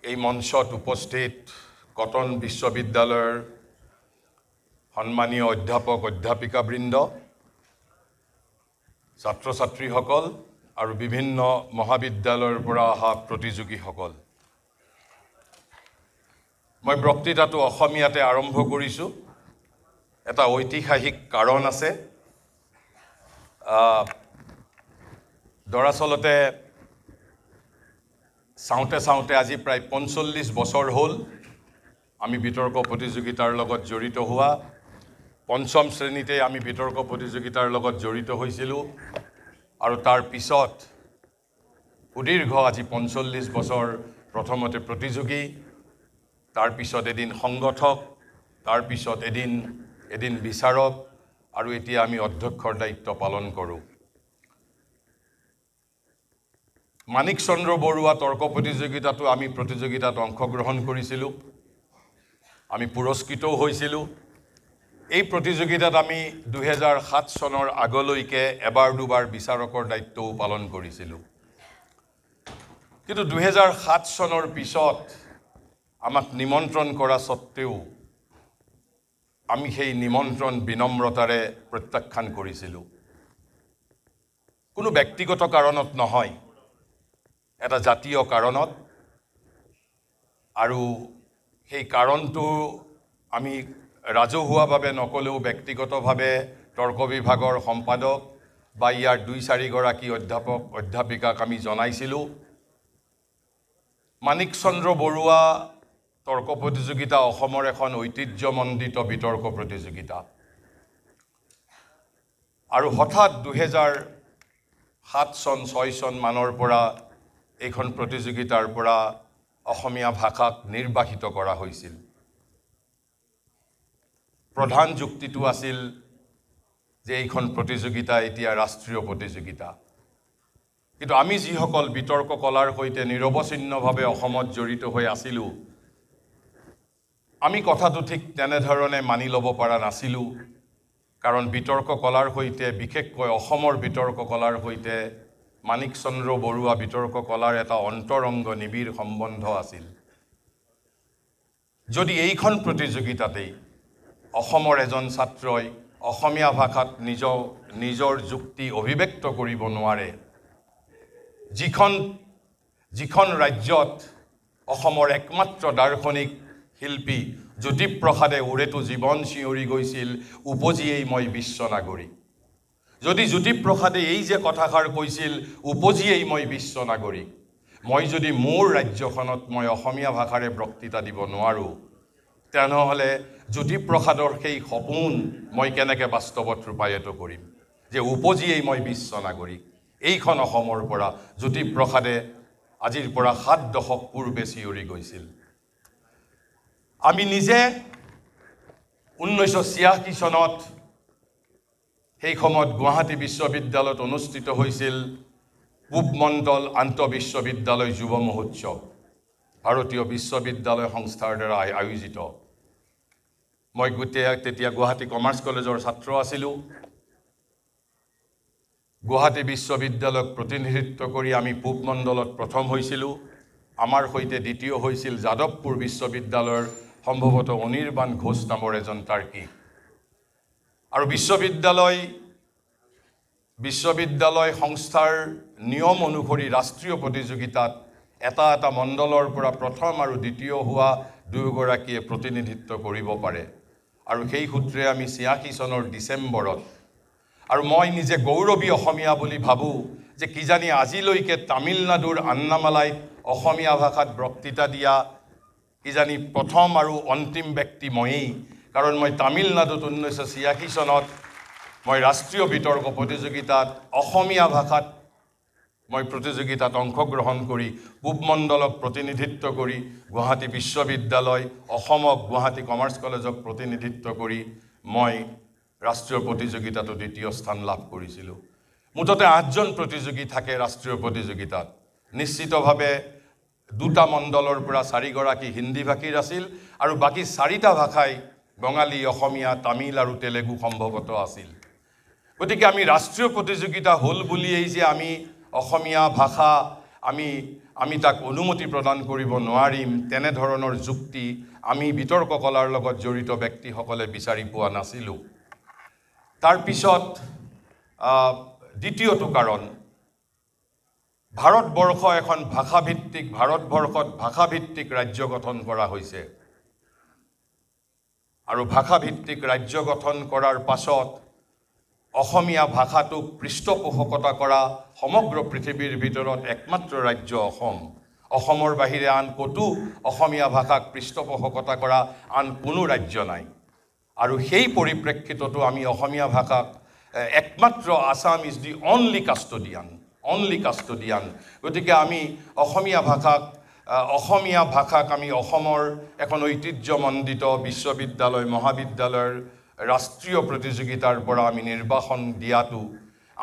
এই মঞ্চত উপস্থিত কটন বিশ্ববিদ্যালয়ৰ সন্মানীয় অধ্যাপক অধ্যাপিকাবৃন্দ, ছাত্ৰ ছাত্ৰীসকল আৰু বিভিন্ন মহাবিদ্যালয়ৰ পৰা অহা প্ৰতিযোগীসকল, মই বক্তৃতাটো অসমীয়াতে আৰম্ভ কৰিছোঁ। এটা ঐতিহাসিক কাৰণ আছে। দৰাচলতে চাওঁতে আজি প্ৰায় ৪৫ বছৰ হ'ল আমি বিতৰ্ক প্ৰতিযোগিতাৰ লগত জড়িত হোৱা। পঞ্চম শ্ৰেণীতে আমি বিতৰ্ক প্ৰতিযোগিতাৰ লগত জড়িত হৈছিলোঁ আৰু তাৰ পিছত সুদীৰ্ঘ আজি ৪৫ বছৰ প্ৰথমতে প্ৰতিযোগী, তাৰ পিছত এদিন সংগঠক, তাৰ পিছত এদিন বিচাৰক আৰু এতিয়া আমি অধ্যক্ষৰ দায়িত্ব পালন কৰোঁ। মানিক চন্দ্ৰ বৰুৱা তৰ্ক প্ৰতিযোগিতাতো আমি প্ৰতিযোগিতাত অংশগ্ৰহণ কৰিছিলোঁ, আমি পুৰস্কৃতও হৈছিলোঁ। এই প্ৰতিযোগিতাত আমি ২০০৭ চনৰ আগলৈকে এবাৰ দুবাৰ বিচাৰকৰ দায়িত্বও পালন কৰিছিলোঁ। কিন্তু ২০০৭ চনৰ পিছত আমাক নিমন্ত্ৰণ কৰা সত্ত্বেও আমি সেই নিমন্ত্ৰণ বিনম্ৰতাৰে প্ৰত্যাখ্যান কৰিছিলোঁ। কোনো ব্যক্তিগত কাৰণত নহয়, এটা জাতীয় কাৰণত। আৰু সেই কাৰণটো আমি ৰাজহুৱাভাৱে নকলেও ব্যক্তিগতভাৱে তৰ্ক বিভাগৰ সম্পাদক বা ইয়াৰ ২-৪ গৰাকী অধ্যাপক অধ্যাপিকাক আমি জনাইছিলোঁ। মানিক চন্দ্ৰ বৰুৱা তৰ্ক প্ৰতিযোগিতা অসমৰ এখন ঐতিহ্যমণ্ডিত বিতৰ্ক প্ৰতিযোগিতা আৰু হঠাৎ ২০০৭ চন ৬ চন মানৰ পৰা এইখন প্ৰতিযোগিতাৰ পৰা অসমীয়া ভাষাক নিৰ্বাসিত কৰা হৈছিল। প্ৰধান যুক্তিটো আছিল যে এইখন প্ৰতিযোগিতা এতিয়া ৰাষ্ট্ৰীয় প্ৰতিযোগিতা। কিন্তু আমি যিসকল বিতৰ্ক কলাৰ সৈতে নিৰৱচ্ছিন্নভাৱে অসমত জড়িত হৈ আছিলোঁ, আমি কথাটো ঠিক তেনেধৰণে মানি ল'ব পৰা নাছিলোঁ। কাৰণ বিতৰ্ক কলাৰ সৈতে, বিশেষকৈ অসমৰ বিতৰ্ক কলাৰ সৈতে মানিক চন্দ্ৰ বৰুৱা বিতৰ্ক কলাৰ এটা অন্তৰংগ নিবিড় সম্বন্ধ আছিল। যদি এইখন প্ৰতিযোগিতাতেই অসমৰ এজন ছাত্ৰই অসমীয়া ভাষাত নিজৰ যুক্তি অভিব্যক্ত কৰিব নোৱাৰে, যিখন ৰাজ্যত অসমৰ একমাত্ৰ দাৰ্শনিক শিল্পী জ্যোতিপ্ৰসাদে ওৰেতো জীৱন চিঞৰি গৈছিল, উপজিয়েই মই বিশ্ব নাগৰিক। যদি জ্যোতিপ্ৰসাদে এই যে কথাষাৰ কৈছিল, উপজিয়েই মই বিশ্ব নাগৰিক, মই যদি মোৰ ৰাজ্যখনত মই অসমীয়া ভাষাৰে বক্তৃতা দিব নোৱাৰোঁ, তেনেহ'লে জ্যোতিপ্ৰসাদৰ সেই সপোন মই কেনেকৈ বাস্তৱত ৰূপায়িত কৰিম যে উপজিয়েই মই বিশ্ব নাগৰিক। এইখন অসমৰ পৰা জ্যোতিপ্ৰসাদে আজিৰ পৰা ৭ দশক পূৰ্বে চিঞৰি গৈছিল। আমি নিজে ১৯৮৬ চনত সেই সময়ত গুৱাহাটী বিশ্ববিদ্যালয়ত অনুষ্ঠিত হৈছিল পূবমণ্ডল আন্তঃবিশ্ববিদ্যালয় যুৱ মহোৎসৱ, ভাৰতীয় বিশ্ববিদ্যালয় সংস্থাৰ দ্বাৰা আয়োজিত। মই তেতিয়া গুৱাহাটী কমাৰ্চ কলেজৰ ছাত্ৰ আছিলোঁ। গুৱাহাটী বিশ্ববিদ্যালয়ক প্ৰতিনিধিত্ব কৰি আমি পূবমণ্ডলত প্ৰথম হৈছিলোঁ। আমাৰ সৈতে দ্বিতীয় হৈছিল যাদৱপুৰ বিশ্ববিদ্যালয়ৰ সম্ভৱতঃ অনিৰ্বাণ ঘোষ নামৰ এজন তাৰ্কিক। আৰু বিশ্ববিদ্যালয় সংস্থাৰ নিয়ম অনুসৰি ৰাষ্ট্ৰীয় প্ৰতিযোগিতাত এটা মণ্ডলৰ পৰা প্ৰথম আৰু দ্বিতীয় হোৱা দুয়োগৰাকীয়ে প্ৰতিনিধিত্ব কৰিব পাৰে। আৰু সেই সূত্ৰে আমি ৮৬ চনৰ ডিচেম্বৰত, আৰু মই নিজে গৌৰৱী অসমীয়া বুলি ভাবোঁ যে কিজানি আজিলৈকে তামিলনাডুৰ আন্নামালাইত অসমীয়া ভাষাত বক্তৃতা দিয়া কিজানি প্ৰথম আৰু অন্তিম ব্যক্তি ময়েই। কাৰণ মই তামিলনাডুত ১৯৮৬ চনত মই ৰাষ্ট্ৰীয় বিতৰ্ক প্ৰতিযোগিতাত অসমীয়া ভাষাত মই প্ৰতিযোগিতাত অংশগ্ৰহণ কৰি পূবমণ্ডলক প্ৰতিনিধিত্ব কৰি গুৱাহাটী বিশ্ববিদ্যালয়, অসমক গুৱাহাটী কমাৰ্চ কলেজক প্ৰতিনিধিত্ব কৰি মই ৰাষ্ট্ৰীয় প্ৰতিযোগিতাতো দ্বিতীয় স্থান লাভ কৰিছিলোঁ। মুঠতে ৮জন প্ৰতিযোগী থাকে ৰাষ্ট্ৰীয় প্ৰতিযোগিতাত। নিশ্চিতভাৱে 2টা মণ্ডলৰ পৰা 4 গৰাকী হিন্দী ভাষীৰ আছিল আৰু বাকী 4টা ভাষাই বঙালী, অসমীয়া, তামিল আৰু তেলেগু সম্ভৱতঃ আছিল। গতিকে আমি ৰাষ্ট্ৰীয় প্ৰতিযোগিতা হ'ল বুলিয়েই যে আমি অসমীয়া ভাষা আমি তাক অনুমতি প্ৰদান কৰিব নোৱাৰিম তেনেধৰণৰ যুক্তি আমি বিতৰ্ক কলাৰ লগত জড়িত ব্যক্তিসকলে বিচাৰি পোৱা নাছিলোঁ। তাৰ পিছত দ্বিতীয়টো কাৰণ, ভাৰতবৰ্ষ এখন ভাৰতবৰ্ষত ভাষাভিত্তিক ৰাজ্য গঠন কৰা হৈছে আৰু ভাষাভিত্তিক ৰাজ্য গঠন কৰাৰ পাছত অসমীয়া ভাষাটোক পৃষ্ঠপোষকতা কৰা সমগ্ৰ পৃথিৱীৰ ভিতৰত একমাত্ৰ ৰাজ্য অসম। অসমৰ বাহিৰে আন ক'তো অসমীয়া ভাষাক পৃষ্ঠপোষকতা কৰা আন কোনো ৰাজ্য নাই। আৰু সেই পৰিপ্ৰেক্ষিততো আমি অসমীয়া ভাষাক একমাত্ৰ Assam is the only custodian. গতিকে আমি অসমীয়া ভাষাক আমি অসমৰ এখন ঐতিহ্যমণ্ডিত বিশ্ববিদ্যালয় মহাবিদ্যালয়ৰ ৰাষ্ট্ৰীয় প্ৰতিযোগিতাৰ পৰা আমি নিৰ্বাসন দিয়াটো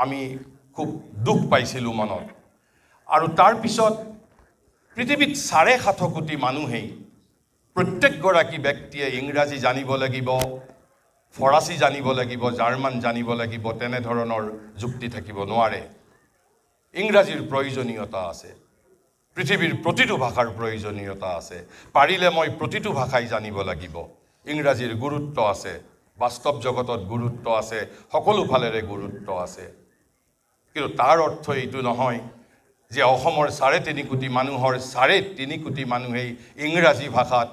আমি খুব দুখ পাইছিলোঁ মনত। আৰু তাৰ পিছত পৃথিৱীত ৭৫ কোটি মানুহেই প্ৰত্যেকগৰাকী ব্যক্তিয়ে ইংৰাজী জানিব লাগিব, ফৰাচী জানিব লাগিব, জাৰ্মান জানিব লাগিব তেনেধৰণৰ যুক্তি থাকিব নোৱাৰে। ইংৰাজীৰ প্ৰয়োজনীয়তা আছে, পৃথিৱীৰ প্ৰতিটো ভাষাৰ প্ৰয়োজনীয়তা আছে। পাৰিলে মই প্ৰতিটো ভাষাই জানিব লাগিব। ইংৰাজীৰ গুৰুত্ব আছে, বাস্তৱ জগতত গুৰুত্ব আছে, সকলো ফালেৰে গুৰুত্ব আছে। কিন্তু তাৰ অৰ্থ এইটো নহয় যে অসমৰ ৩.৫ কোটি মানুহৰ ৩.৫ কোটি মানুহেই ইংৰাজী ভাষাত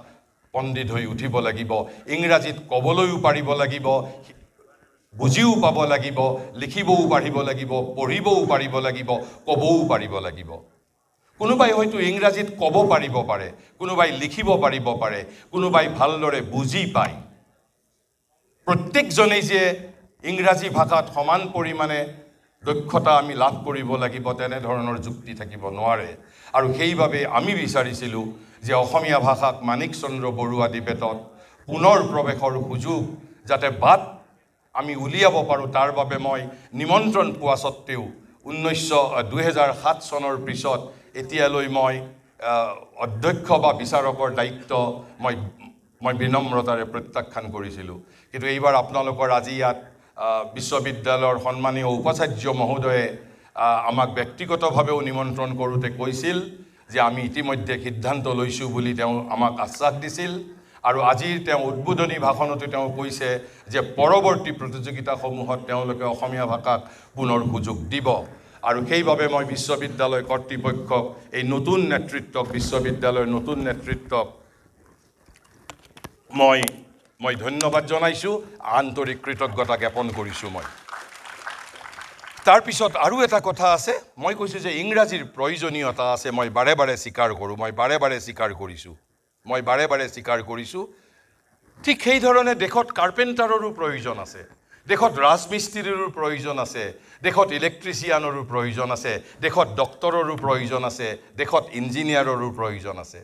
পণ্ডিত হৈ উঠিব লাগিব। ইংৰাজীত ক'বলৈও পাৰিব লাগিব, বুজিও পাব লাগিব, লিখিবও পাৰিব লাগিব, পঢ়িবও পাৰিব লাগিব, ক'বও পাৰিব লাগিব। কোনোবাই হয়তো ইংৰাজীত ক'ব পাৰিব পাৰে, কোনোবাই লিখিব পাৰিব পাৰে, কোনোবাই ভালদৰে বুজি পায়। প্ৰত্যেকজনেই যে ইংৰাজী ভাষাত সমান পৰিমাণে দক্ষতা আমি লাভ কৰিব লাগিব তেনেধৰণৰ যুক্তি থাকিব নোৱাৰে। আৰু সেইবাবে আমি বিচাৰিছিলোঁ যে অসমীয়া ভাষাক মাণিক চন্দ্ৰ বৰুৱা ডিবেটত পুনৰ প্ৰৱেশৰ সুযোগ যাতে বাট আমি উলিয়াব পাৰোঁ, তাৰ বাবে মই নিমন্ত্ৰণ পোৱা স্বত্তেও ২০০৭ চনৰ পিছত এতিয়ালৈ মই অধ্যক্ষ বা বিচাৰকৰ দায়িত্ব মই বিনম্ৰতাৰে প্ৰত্যাখ্যান কৰিছিলোঁ। কিন্তু এইবাৰ আপোনালোকৰ আজি ইয়াত বিশ্ববিদ্যালয়ৰ সন্মানীয় উপাচাৰ্য মহোদয়ে আমাক ব্যক্তিগতভাৱেও নিমন্ত্ৰণ কৰোঁতে কৈছিল যে আমি ইতিমধ্যে সিদ্ধান্ত লৈছোঁ বুলি তেওঁ আমাক আশ্বাস দিছিল। আৰু আজিৰ তেওঁ উদ্বোধনী ভাষণতো তেওঁ কৈছে যে পৰৱৰ্তী প্ৰতিযোগিতাসমূহত তেওঁলোকে অসমীয়া ভাষাক পুনৰ সুযোগ দিব। আৰু সেইবাবে মই বিশ্ববিদ্যালয় কৰ্তৃপক্ষক, এই নতুন নেতৃত্বক, বিশ্ববিদ্যালয়ৰ নতুন নেতৃত্বক মই ধন্যবাদ জনাইছোঁ, আন্তৰিক কৃতজ্ঞতা জ্ঞাপন কৰিছোঁ মই। তাৰপিছত আৰু এটা কথা আছে, মই কৈছোঁ যে ইংৰাজীৰ প্ৰয়োজনীয়তা আছে, মই বাৰে বাৰে স্বীকাৰ কৰোঁ, মই বাৰে বাৰে স্বীকাৰ কৰিছোঁ। ঠিক সেইধৰণে দেশত কাৰ্পেণ্টাৰৰো প্ৰয়োজন আছে, দেশত ৰাজমিস্ত্ৰীৰো প্ৰয়োজন আছে, দেশত ইলেক্ট্ৰিচিয়ানৰো প্ৰয়োজন আছে, দেশত ডক্টৰৰো প্ৰয়োজন আছে, দেশত ইঞ্জিনিয়াৰৰো প্ৰয়োজন আছে।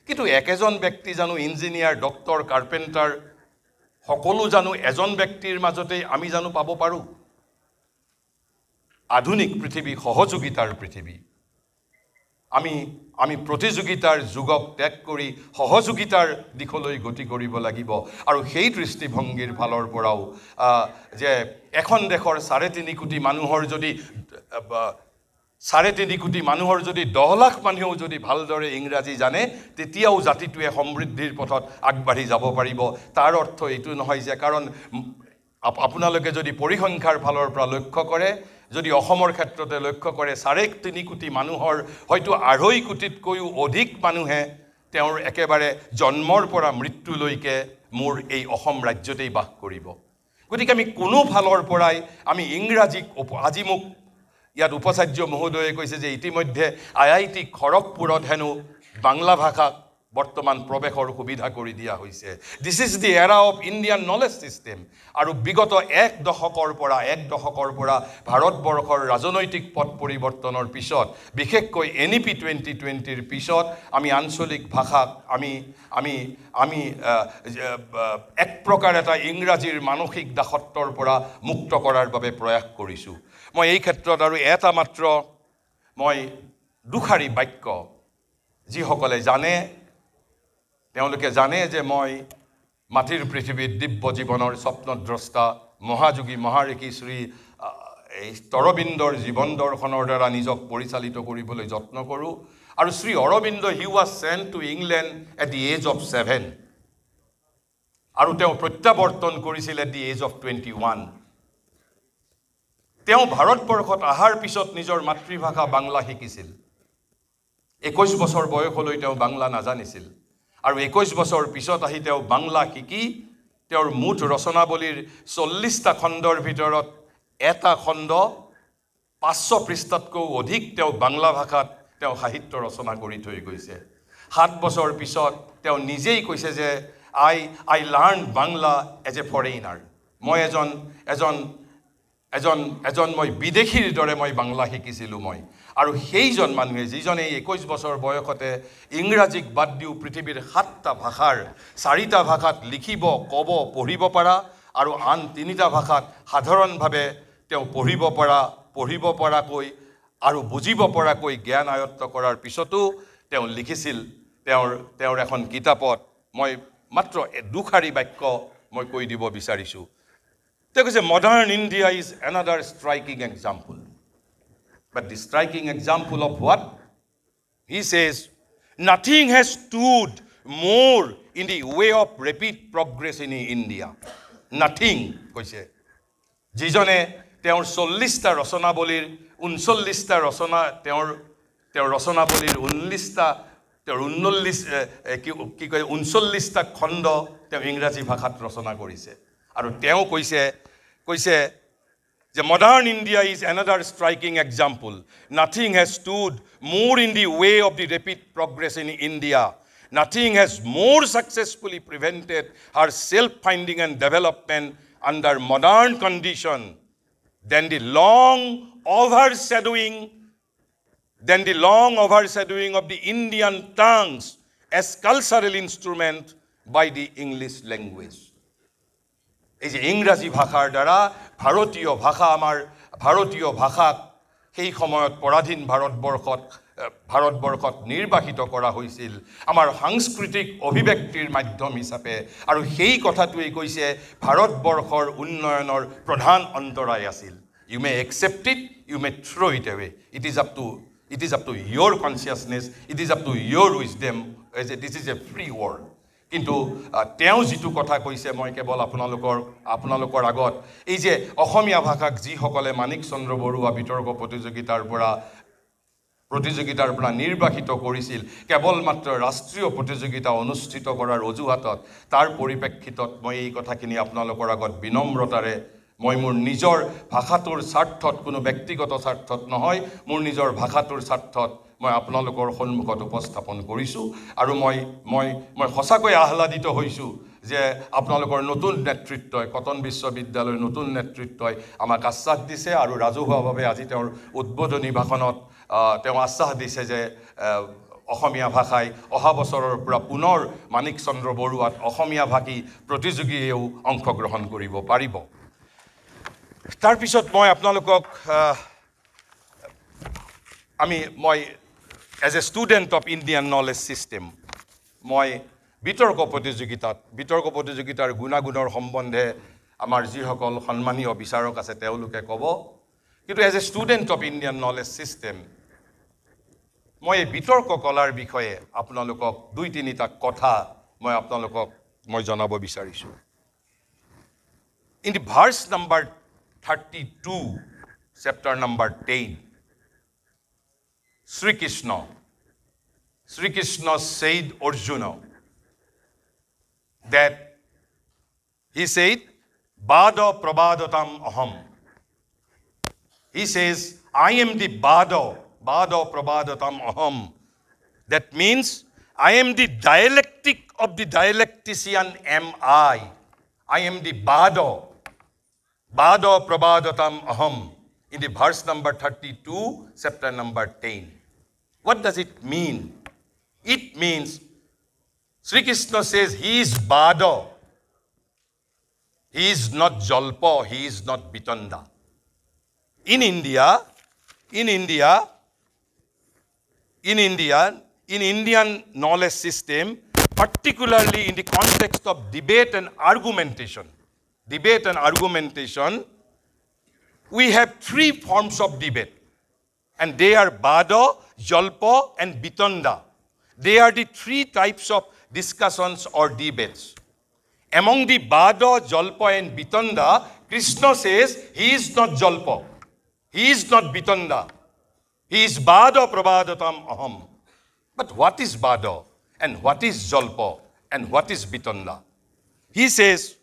কিন্তু একেজন ব্যক্তি জানো ইঞ্জিনিয়াৰ, ডক্টৰ, কাৰ্পেণ্টাৰ সকলো জানো এজন ব্যক্তিৰ মাজতেই আমি জানো পাব পাৰোঁ? আধুনিক পৃথিৱী সহযোগিতাৰ পৃথিৱী। আমি প্ৰতিযোগিতাৰ যুগক ত্যাগ কৰি সহযোগিতাৰ দিশলৈ গতি কৰিব লাগিব। আৰু সেই দৃষ্টিভংগীৰ ফালৰ পৰাও যে এখন দেশৰ ৩.৫ কোটি মানুহৰ যদি 10 লাখ মানুহেও যদি ভালদৰে ইংৰাজী জানে, তেতিয়াও জাতিটোৱে সমৃদ্ধিৰ পথত আগবাঢ়ি যাব পাৰিব। তাৰ অৰ্থ এইটো নহয় যে, কাৰণ আপোনালোকে যদি পৰিসংখ্যাৰ ফালৰ পৰা লক্ষ্য কৰে, যদি অসমৰ ক্ষেত্ৰতে লক্ষ্য কৰে, ৩.৫ কোটি মানুহৰ হয়তো ২.৫ কোটিতকৈও অধিক মানুহে তেওঁৰ একেবাৰে জন্মৰ পৰা মৃত্যুলৈকে মোৰ এই অসম ৰাজ্যতেই বাস কৰিব। গতিকে আমি কোনো ফালৰ পৰাই আমি ইংৰাজীক, আজি মোক ইয়াত উপাচাৰ্য মহোদয়ে কৈছে যে ইতিমধ্যে IIT খড়গপুৰত হেনো বাংলা ভাষাক বৰ্তমান প্ৰৱেশৰ সুবিধা কৰি দিয়া হৈছে। দিছ ইজ দি এৰা অফ ইণ্ডিয়ান নলেজ ছিষ্টেম। আৰু বিগত এক দশকৰ পৰা ভাৰতবৰ্ষৰ ৰাজনৈতিক পথ পৰিৱৰ্তনৰ পিছত, বিশেষকৈ NEP 2020ৰ পিছত আমি আঞ্চলিক ভাষাক আমি এক প্ৰকাৰ এটা ইংৰাজীৰ মানসিক দাসত্বৰ পৰা মুক্ত কৰাৰ বাবে প্ৰয়াস কৰিছোঁ। মই এই ক্ষেত্ৰত আৰু এটা মাত্ৰ মই দুষাৰী বাক্য, যিসকলে জানে তেওঁলোকে জানে যে মই মাটিৰ পৃথিৱীত দিব্য জীৱনৰ স্বপ্নদ্ৰষ্টা মহাযোগী মহাঋষি শ্ৰী অৰবিন্দৰ জীৱন দৰ্শনৰ দ্বাৰা নিজক পৰিচালিত কৰিবলৈ যত্ন কৰোঁ। আৰু Shri Aurobindo he was sent to England at the age of 7 আৰু তেওঁ প্ৰত্যাৱৰ্তন কৰিছিল এট দি এজ অফ 21 তেওঁ ভাৰতবৰ্ষত অহাৰ পিছত নিজৰ মাতৃভাষা বাংলা শিকিছিল 21 বছৰ বয়সলৈ তেওঁ বাংলা নাজানিছিল আৰু 21 বছৰ পিছত আহি তেওঁ বাংলা শিকি তেওঁৰ মুঠ ৰচনাৱলীৰ 40টা খণ্ডৰ ভিতৰত এটা খণ্ড 500 পৃষ্ঠাতকৈ অধিক তেওঁ বাংলা ভাষাত তেওঁ সাহিত্য ৰচনা কৰি থৈ গৈছে 7 বছৰ পিছত তেওঁ নিজেই কৈছে যে I learned Bangla as a foreigner মই এজন মই বিদেশীৰ দৰে মই বাংলা শিকিছিলোঁ মই আৰু সেইজন মানুহে যিজনে 21 বছৰ বয়সতে ইংৰাজীক বাদ দিও পৃথিৱীৰ 7টা ভাষাৰ 4টা ভাষাত লিখিব ক'ব পঢ়িব পৰা আৰু আন 3টা ভাষাত সাধাৰণভাৱে তেওঁ পঢ়িব পৰাকৈ আৰু বুজিব পৰাকৈ জ্ঞান আয়ত্ত কৰাৰ পিছতো তেওঁ লিখিছিল তেওঁৰ এখন কিতাপত মই মাত্ৰ দুখাৰী বাক্য মই কৈ দিব বিচাৰিছোঁ তেওঁ কৈছে modern India is another striking example but the striking example of what he says nothing has stood more in the way of rapid progress in India nothing কৈছে যিজনে তেওঁৰ 40টা ৰচনাৱলীৰ 39টা ৰচনা তেওঁৰ ৰচনাৱলীৰ 19টা তেওঁৰ 39টা খণ্ড তেওঁ ইংৰাজী ভাষাত ৰচনা কৰিছে আৰু তেওঁ কৈছে যে modern India is another striking example nothing has stood more in the way of the rapid progress in India nothing has more successfully prevented her self finding and development under modern condition than the long overshadowing of the Indian tongues as cultural instrument by the English language এই যে ইংৰাজী ভাষাৰ দ্বাৰা ভাৰতীয় ভাষাক সেই সময়ত পৰাধীন ভাৰতবৰ্ষত নিৰ্বাহিত কৰা হৈছিল আমাৰ সাংস্কৃতিক অভিব্যক্তিৰ মাধ্যম হিচাপে আৰু সেই কথাটোৱেই কৈছে ভাৰতবৰ্ষৰ উন্নয়নৰ প্ৰধান অন্তৰায় আছিল you may accept it you may throw it away it is up to your consciousness it is up to your wisdom this is a free world কিন্তু তেওঁ যেটো কথা কৈছে মই কেৱল আপোনালোকৰ আগত এই যে অসমীয়া ভাষাক যি সকলে মানিক চন্দ্ৰ বৰুৱা বিতৰ্ক প্ৰতিযোগিতাৰ পৰা নিৰ্বাহিত কৰিছিল কেৱল মাত্ৰ ৰাষ্ট্ৰীয় প্ৰতিযোগিতা অনুষ্ঠিত কৰাৰ অজুহাতত তাৰ পৰিপ্ৰেক্ষিতত মই এই কথাখিনি আপোনালোকৰ আগত বিনম্ৰতাৰে মই মোৰ নিজৰ ভাষাটোৰ স্বাৰ্থত কোনো ব্যক্তিগত স্বাৰ্থত নহয় মোৰ নিজৰ ভাষাটোৰ স্বাৰ্থত মই আপোনালোকৰ সন্মুখত উপস্থাপন কৰিছোঁ আৰু মই সঁচাকৈ আহ্লাদিত হৈছোঁ যে আপোনালোকৰ নতুন নেতৃত্বই কটন বিশ্ববিদ্যালয়ৰ নতুন নেতৃত্বই আমাক আশ্বাস দিছে আৰু ৰাজহুৱাভাৱে আজি তেওঁৰ উদ্বোধনী ভাষণত তেওঁ আশ্বাস দিছে যে অসমীয়া ভাষাই অহা বছৰৰ পৰা পুনৰ মানিক চন্দ্ৰ বৰুৱাত অসমীয়া ভাষী প্ৰতিযোগীয়েও অংশগ্ৰহণ কৰিব পাৰিব তাৰ পিছত মই আপোনালোকক মই as a student of Indian knowledge system মই বিতৰ্ক প্ৰতিযোগিতাৰ গুণাগুণৰ সম্বন্ধে আমাৰ যিসকল সন্মানীয় বিচাৰক আছে তেওঁলোকে ক'ব কিন্তু as a student of Indian knowledge system মই বিতৰ্ক কলাৰ বিষয়ে আপোনালোকক 2-3টা কথা মই আপোনালোকক জনাব বিচাৰিছোঁ in the verse number 32 chapter number 10 Sri Krishna said Arjuna that he said Bada Prabhadatam Aham he says I am the Bada Prabhadatam Aham that means I am the dialectic of the dialectician am I am the Bada Prabhadatam Aham in the verse number 32 chapter number 10 what does it mean it means Sri Krishna says he is Bada he is not Jalpa he is not Bitanda in Indian knowledge system particularly in the context of debate and argumentation we have 3 forms of debate And they are Bada, Jalpa, and Bitanda. They are the three types of discussions or debates. Among the Bada, Jalpa, and Bitanda, Krishna says he is not Jalpa. He is not Bitanda. He is Bada Prabhadatam Aham. But what is Bada? And what is Jalpa? And what is Bitanda? He says,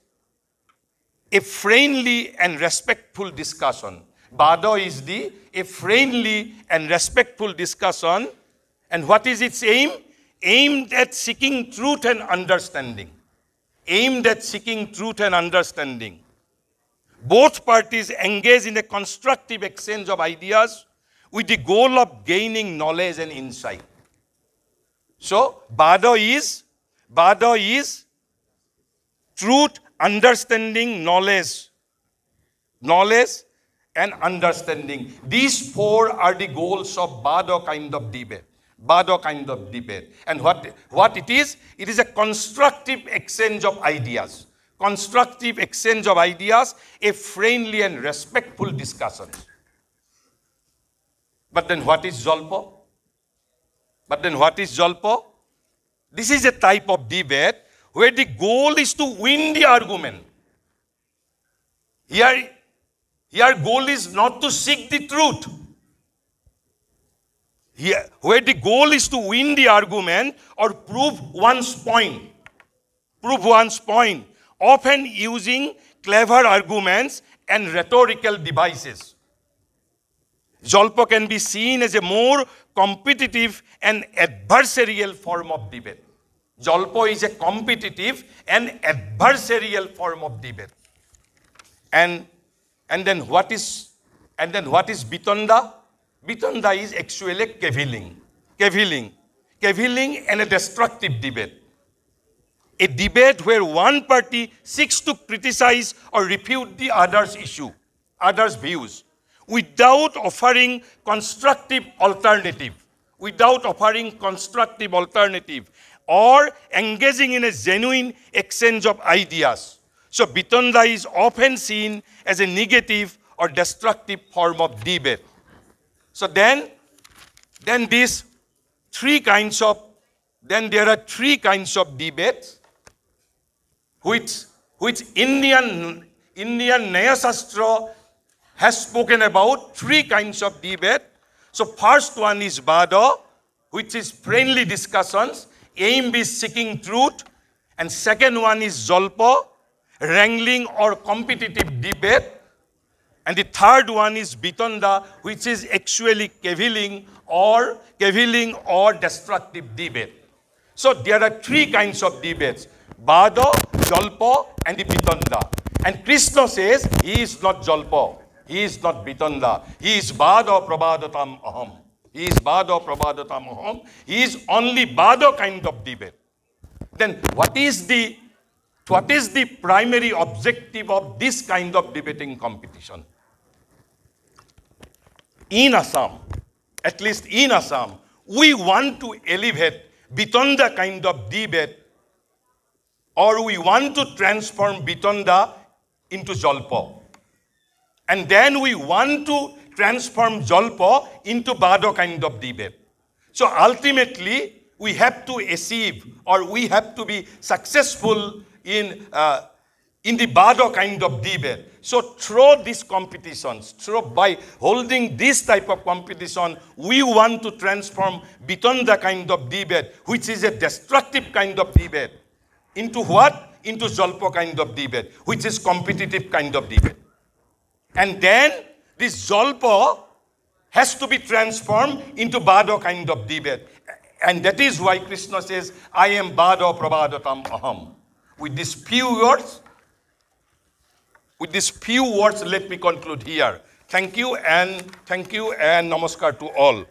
a friendly and respectful discussion. Bada is a friendly and respectful discussion. And what is its aim? Aimed at seeking truth and understanding. Aimed at seeking truth and understanding. Both parties engage in a constructive exchange of ideas with the goal of gaining knowledge and insight. So, Bada is truth, understanding, knowledge and understanding. These four are the goals of Bada kind of debate. Bada kind of debate. And what it is a constructive exchange of ideas. Constructive exchange of ideas, a friendly and respectful discussion. But then what is Jalpa? This is a type of debate where the goal is to win the argument. Here goal is not to seek the truth. Here, where the goal is to win the argument or prove one's point. Often using clever arguments and rhetorical devices. Jalpa can be seen as a more competitive and adversarial form of debate. Jalpa is a competitive and adversarial form of debate. And then what is Bitanda? Bitanda is actually cavilling and a destructive debate. A debate where one party seeks to criticize or refute the other's views, without offering constructive alternative, or engaging in a genuine exchange of ideas. So Bitanda is often seen as a negative or destructive form of debate. So then there are three kinds of debates which Indian Nyaya Shastra has spoken about. Three kinds of debate. So first one is Bada, which is friendly discussions, aim is seeking truth. And second one is Jalpa, wrangling or competitive debate. And the third one is Bitanda, which is actually cavilling or destructive debate. So there are three kinds of debates: Bada, Jalpa, and the Bitanda. And Krishna says he is not Jalpa, he is not Bitanda, he is Bada Prabhadatam Aham. He is only Bada kind of debate. Then what is the primary objective of this kind of debating competition? In Assam, at least in Assam, we want to elevate Bitanda kind of debate, or we want to transform Bitanda into Jalpa. And then we want to transform Jalpa into Bada kind of debate. So ultimately, we have to achieve, or we have to be successful in the Bada kind of debate. So through these competitions, by holding this type of competition, we want to transform Bitanda kind of debate, which is a destructive kind of debate, into what? Into Jalpa kind of debate, which is competitive kind of debate. And then this Jalpa has to be transformed into Bada kind of debate. And that is why Krishna says, I am Bada Prabhadatam Aham. With these few words, let me conclude here. Thank you and namaskar to all.